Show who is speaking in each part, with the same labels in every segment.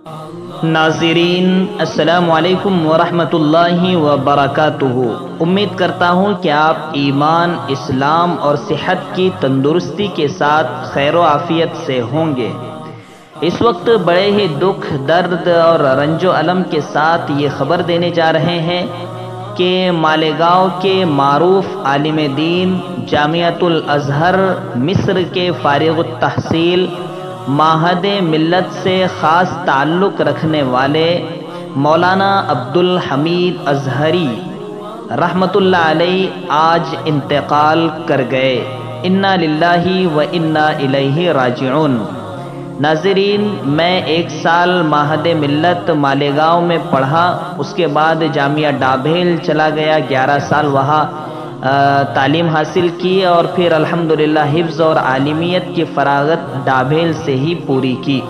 Speaker 1: ناظرین السلام علیکم ورحمۃ اللہ وبرکاتہ۔ امید کرتا ہوں کہ آپ ایمان، اسلام اور صحت کی تندرستی کے ساتھ خیر و عافیت سے ہوں گے۔ اس وقت بڑے ہی دکھ، درد اور رنج و الم کے ساتھ یہ خبر دینے جا رہے ہیں کہ مالیگاؤں کے معروف عالم دین، جامعۃ الازہر مصر کے فارغ التحصیل، معہد ملت سے خاص تعلق رکھنے والے مولانا عبدالحمید ازہری رحمۃ اللہ علیہ آج انتقال کر گئے۔ انا للہ و انا الیہ راجعون۔ ناظرین، میں 1 سال معہد ملت مالیگاؤں میں پڑھا، اس کے بعد جامعہ ڈابھیل چلا گیا، 11 سال وہاں تعلیم حاصل کی اور پھر الحمدللہ حفظ اور عالمیت کی فراغت ڈابھیل سے ہی پوری کی۔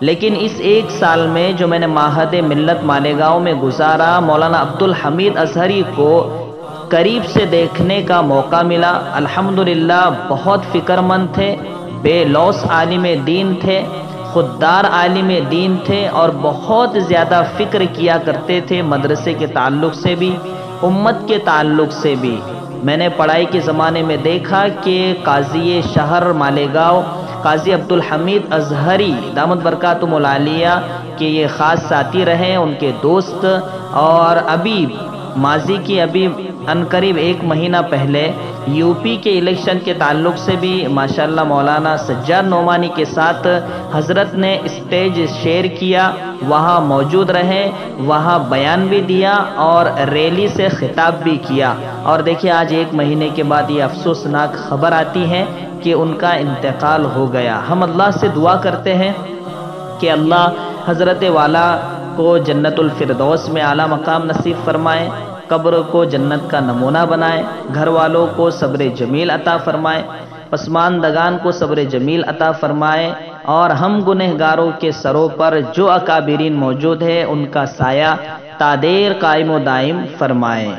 Speaker 1: لیکن اس 1 سال میں جو میں نے معہد ملت مالیگاؤں میں گزارا، مولانا عبدالحمید ازہری کو قریب سے دیکھنے کا موقع ملا۔ الحمدللہ بہت فکر مند تھے، بے لوث عالم دین تھے، خوددار عالم دین تھے اور بہت زیادہ فکر کیا کرتے تھے مدرسے کے تعلق سے بھی، امت کے تعلق سے بھی۔ میں نے پڑھائی کے زمانے میں دیکھا کہ قاضی شہر مالیگاؤں قاضی عبدالحمید ازہری دامت برکاتہم العالیہ کے یہ خاص ساتھی رہے، ان کے دوست، اور ابھی ماضی کی عنقریب 1 مہینہ پہلے یو پی کے الیکشن کے تعلق سے بھی ماشاءاللہ مولانا سجاد نعمانی کے ساتھ حضرت نے اسٹیج شیئر کیا، وہاں موجود رہے، وہاں بیان بھی دیا اور ریلی سے خطاب بھی کیا۔ اور دیکھیے آج 1 مہینے کے بعد یہ افسوسناک خبر آتی ہے کہ ان کا انتقال ہو گیا۔ ہم اللہ سے دعا کرتے ہیں کہ اللہ حضرت والا کو جنت الفردوس میں اعلیٰ مقام نصیب فرمائے، قبر کو جنت کا نمونہ بنائے، گھر والوں کو صبر جمیل عطا فرمائے، پسماندگان کو صبر جمیل عطا فرمائے، اور ہم گنہگاروں کے سروں پر جو اکابرین موجود ہے ان کا سایہ تا دیر قائم و دائم فرمائے۔